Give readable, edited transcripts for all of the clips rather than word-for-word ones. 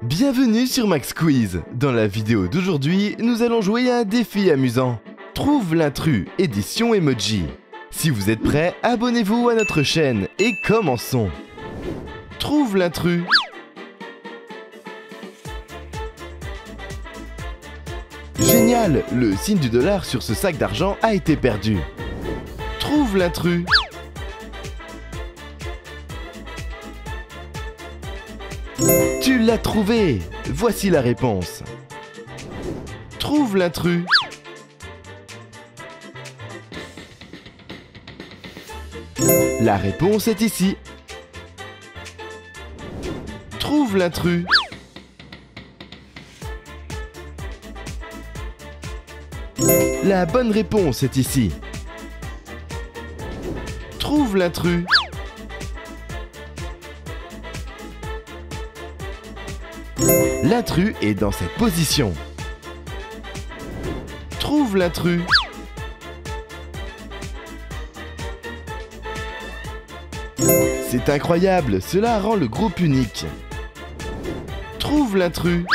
Bienvenue sur Max Quiz. Dans la vidéo d'aujourd'hui, nous allons jouer à un défi amusant. Trouve l'intrus, édition emoji. Si vous êtes prêts, abonnez-vous à notre chaîne et commençons. Trouve l'intrus. Génial, le signe du dollar sur ce sac d'argent a été perdu. Trouve l'intrus. Tu l'as trouvé! Voici la réponse. Trouve l'intrus. La réponse est ici. Trouve l'intrus. La bonne réponse est ici. Trouve l'intrus. L'intrus est dans cette position. Trouve l'intrus. C'est incroyable, cela rend le groupe unique. Trouve l'intrus.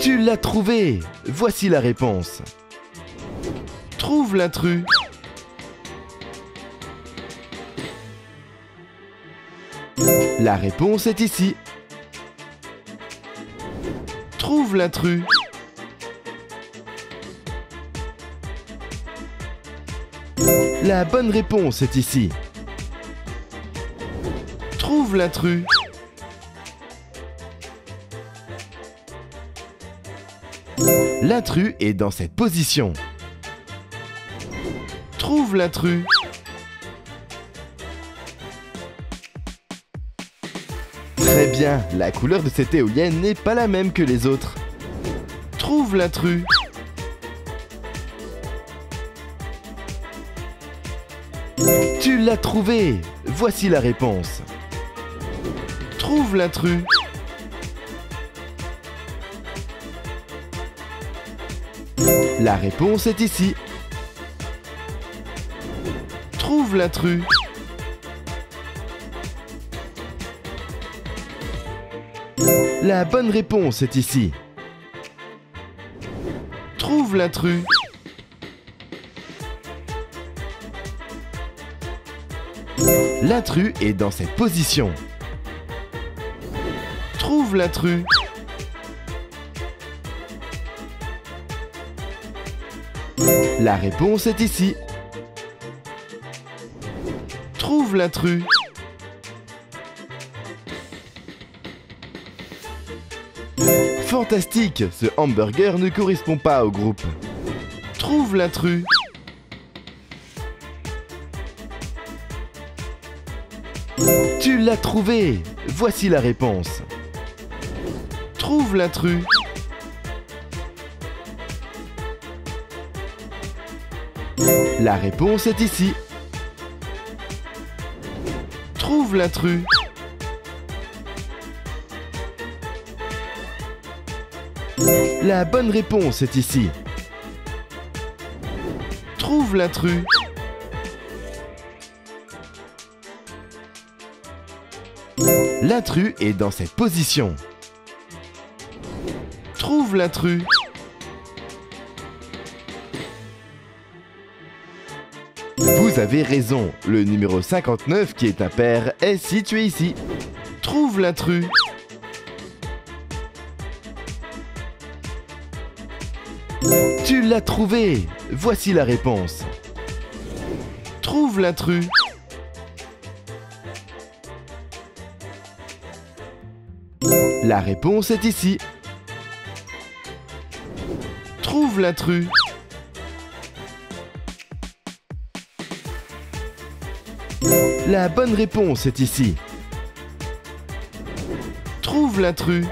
Tu l'as trouvé! Voici la réponse. Trouve l'intrus. La réponse est ici. Trouve l'intrus. La bonne réponse est ici. Trouve l'intrus. L'intrus est dans cette position. Trouve l'intrus. Très bien, la couleur de cette éolienne n'est pas la même que les autres. Trouve l'intrus. Tu l'as trouvé! Voici la réponse. Trouve l'intrus. La réponse est ici. Trouve l'intrus. La bonne réponse est ici. Trouve l'intrus. L'intrus est dans cette position. Trouve l'intrus. La réponse est ici. Trouve l'intrus. Fantastique, ce hamburger ne correspond pas au groupe. Trouve l'intrus. Tu l'as trouvé! Voici la réponse. Trouve l'intrus. La réponse est ici. Trouve l'intrus. La bonne réponse est ici. Trouve l'intrus. L'intrus est dans cette position. Trouve l'intrus. Vous avez raison, le numéro 59 qui est impair est situé ici. Trouve l'intrus. Tu l'as trouvé! Voici la réponse. Trouve l'intrus. La réponse est ici. Trouve l'intrus. La bonne réponse est ici. Trouve l'intrus.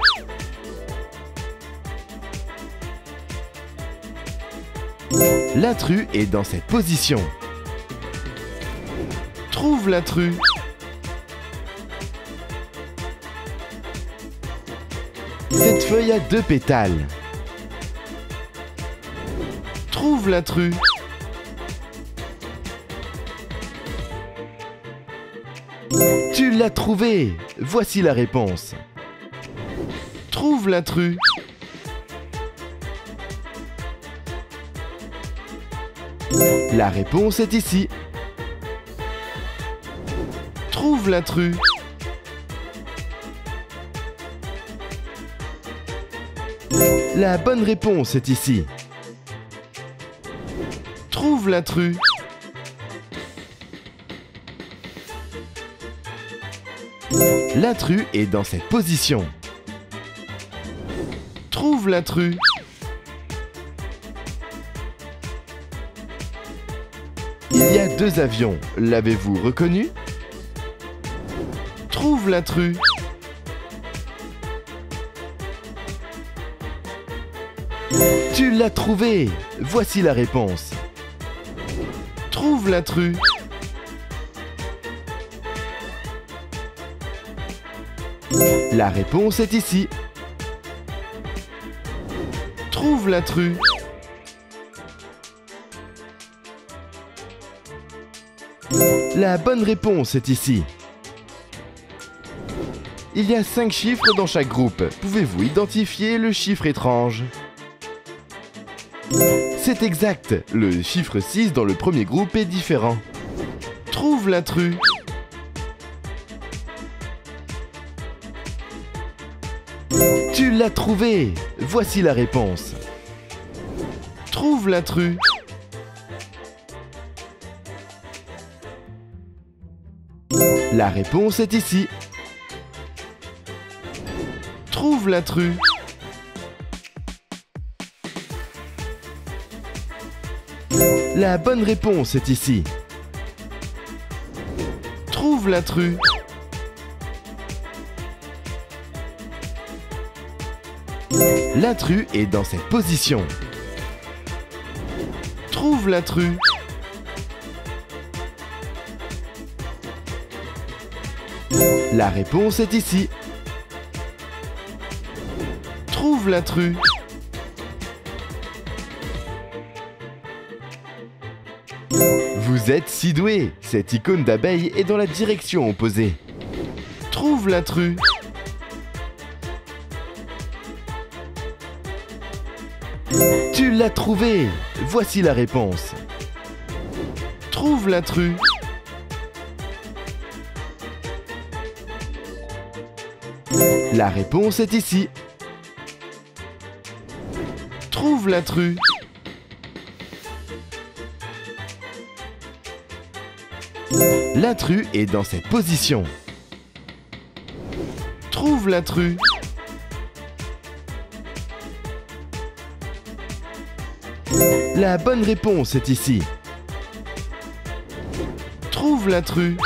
L'intrus est dans cette position. Trouve l'intrus. Cette feuille a 2 pétales. Trouve l'intrus. l'as trouvé! Voici la réponse. Trouve l'intrus. La réponse est ici. Trouve l'intrus. La bonne réponse est ici. Trouve l'intrus. L'intrus est dans cette position. Trouve l'intrus. Il y a 2 avions. L'avez-vous reconnu? Trouve l'intrus. Tu l'as trouvé! Voici la réponse. Trouve l'intrus. La réponse est ici. Trouve l'intrus. La bonne réponse est ici. Il y a 5 chiffres dans chaque groupe. Pouvez-vous identifier le chiffre étrange? C'est exact. Le chiffre 6 dans le premier groupe est différent. Trouve l'intrus. Tu l'as trouvé! Voici la réponse. Trouve l'intrus. La réponse est ici. Trouve l'intrus. La bonne réponse est ici. Trouve l'intrus. L'intrus est dans cette position. Trouve l'intrus. La réponse est ici. Trouve l'intrus. Vous êtes si doué! Cette icône d'abeille est dans la direction opposée. Trouve l'intrus. Tu l'as trouvé! Voici la réponse. Trouve l'intrus. La réponse est ici. Trouve l'intrus. L'intrus est dans cette position. Trouve l'intrus. La bonne réponse est ici. Trouve l'intrus.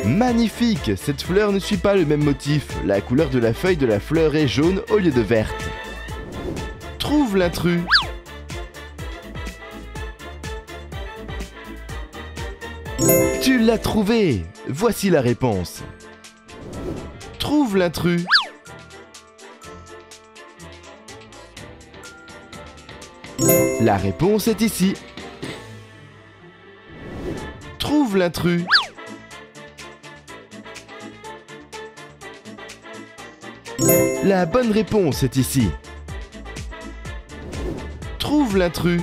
Magnifique! Cette fleur ne suit pas le même motif. La couleur de la feuille de la fleur est jaune au lieu de verte. Trouve l'intrus. Tu l'as trouvé! Voici la réponse. Trouve l'intrus. La réponse est ici. Trouve l'intrus. La bonne réponse est ici. Trouve l'intrus.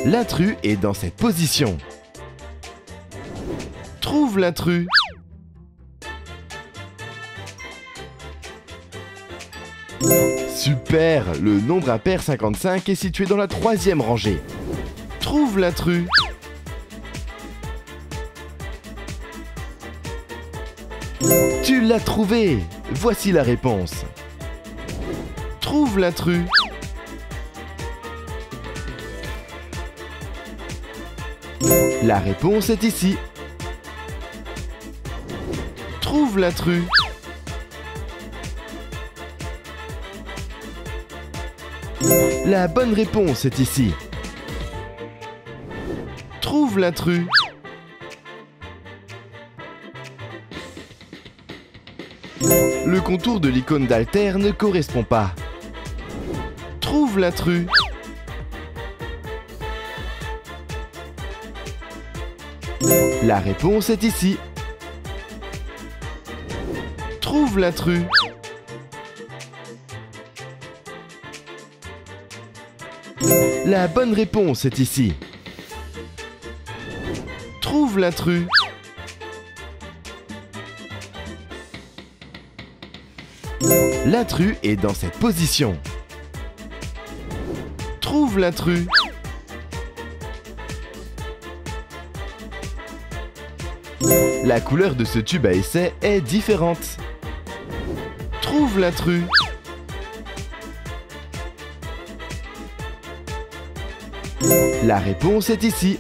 L'intrus est dans cette position. Trouve l'intrus. Super! Le nombre impair 55 est situé dans la 3e rangée. Trouve l'intrus. Tu l'as trouvé! Voici la réponse. Trouve l'intrus. La réponse est ici. Trouve l'intrus. La bonne réponse est ici. Trouve l'intrus. Le contour de l'icône d'Alter ne correspond pas. Trouve l'intrus. La réponse est ici. Trouve l'intrus. La bonne réponse est ici. Trouve l'intrus. L'intrus est dans cette position. Trouve l'intrus. La couleur de ce tube à essai est différente. Trouve l'intrus. La réponse est ici.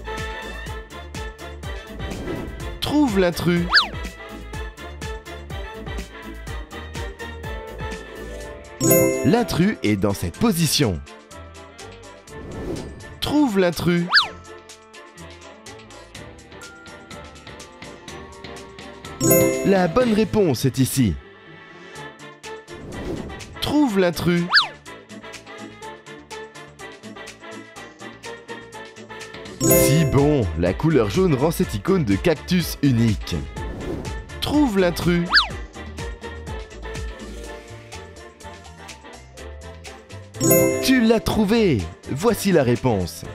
Trouve l'intrus. L'intrus est dans cette position. Trouve l'intrus. La bonne réponse est ici. Trouve l'intrus. Si bon, la couleur jaune rend cette icône de cactus unique. Trouve l'intrus. Tu l'as trouvé! Voici la réponse.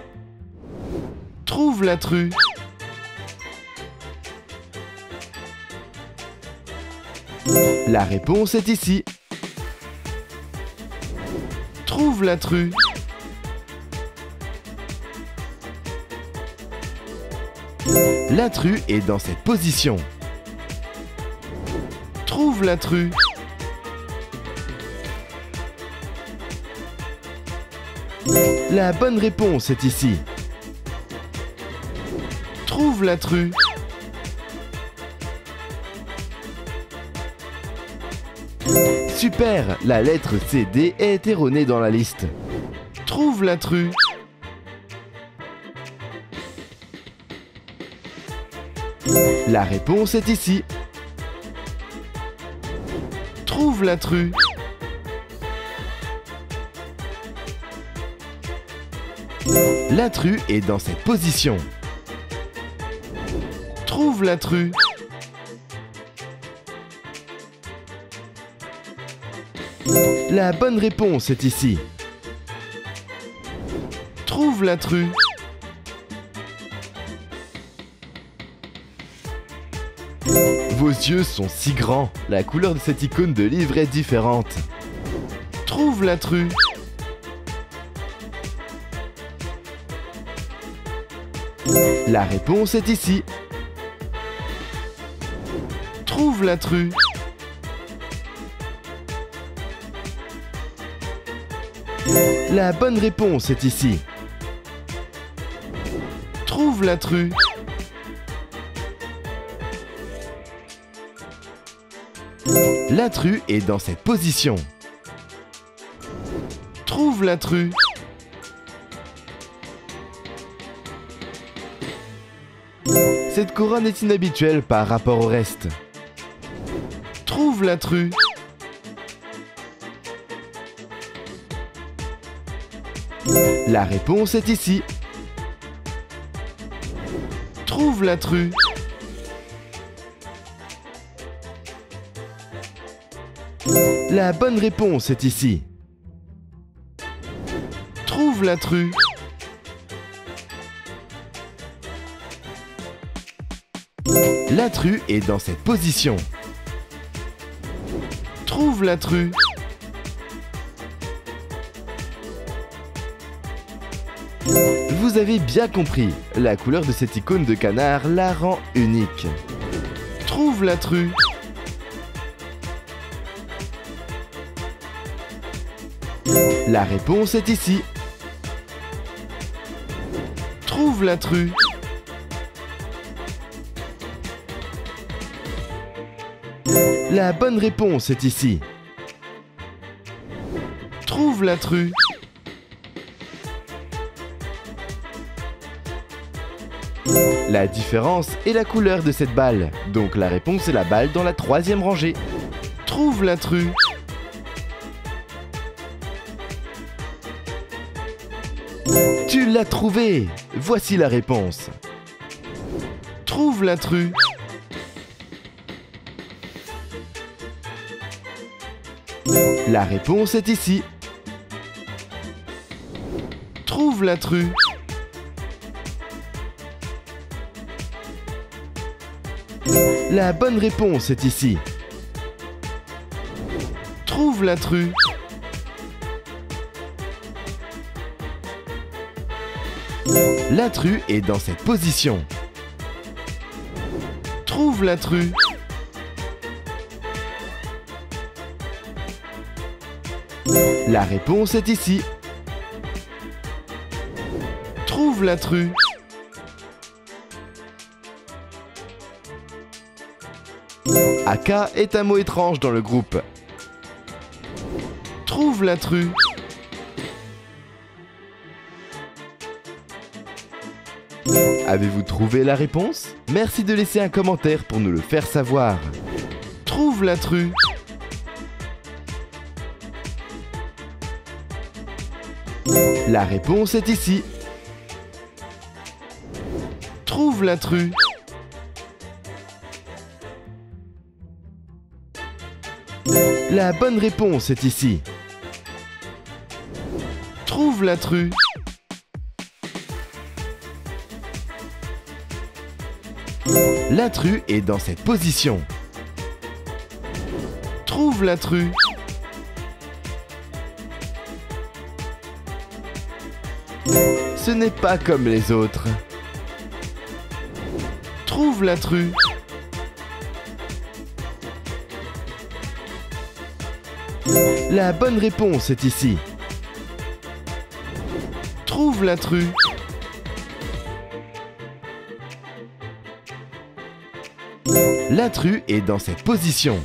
Trouve l'intrus. La réponse est ici. Trouve l'intrus. L'intrus est dans cette position. Trouve l'intrus. La bonne réponse est ici. Trouve l'intrus. Super, la lettre CD est erronée dans la liste. Trouve l'intrus. La réponse est ici. Trouve l'intrus. L'intrus est dans cette position. Trouve l'intrus. La bonne réponse est ici. Trouve l'intrus. Vos yeux sont si grands, la couleur de cette icône de livre est différente. Trouve l'intrus. La réponse est ici. Trouve l'intrus. La bonne réponse est ici. Trouve l'intrus. L'intrus est dans cette position. Trouve l'intrus. Cette couronne est inhabituelle par rapport au reste. Trouve l'intrus. La réponse est ici. Trouve l'intrus. La bonne réponse est ici. Trouve l'intrus. L'intrus est dans cette position. Trouve l'intrus. Vous avez bien compris, la couleur de cette icône de canard la rend unique. Trouve l'intrus. La réponse est ici. Trouve l'intrus. La bonne réponse est ici. Trouve l'intrus. La différence est la couleur de cette balle, donc la réponse est la balle dans la troisième rangée. Trouve l'intrus. Tu l'as trouvé! Voici la réponse. Trouve l'intrus. La réponse est ici. Trouve l'intrus. La bonne réponse est ici. Trouve l'intrus. L'intrus est dans cette position. Trouve l'intrus. La réponse est ici. Trouve l'intrus. Aka est un mot étrange dans le groupe. Trouve l'intrus. Avez-vous trouvé la réponse? Merci de laisser un commentaire pour nous le faire savoir. Trouve l'intrus. La réponse est ici. Trouve l'intrus. La bonne réponse est ici. Trouve l'intrus. L'intrus est dans cette position. Trouve l'intrus. Ce n'est pas comme les autres. Trouve l'intrus. La bonne réponse est ici. Trouve l'intrus. L'intrus est dans cette position.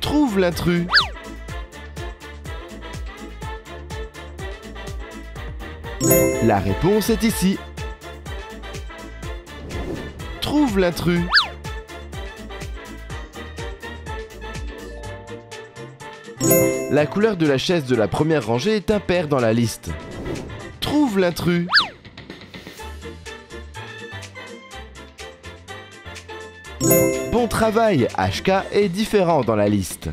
Trouve l'intrus. La réponse est ici. Trouve l'intrus. La couleur de la chaise de la première rangée est impaire dans la liste. Trouve l'intrus. Bon travail, HK est différent dans la liste.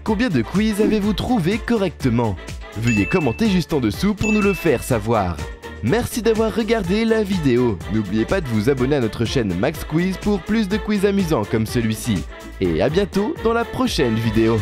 Combien de quiz avez-vous trouvé correctement? Veuillez commenter juste en dessous pour nous le faire savoir. Merci d'avoir regardé la vidéo. N'oubliez pas de vous abonner à notre chaîne Max Quiz pour plus de quiz amusants comme celui-ci. Et à bientôt dans la prochaine vidéo.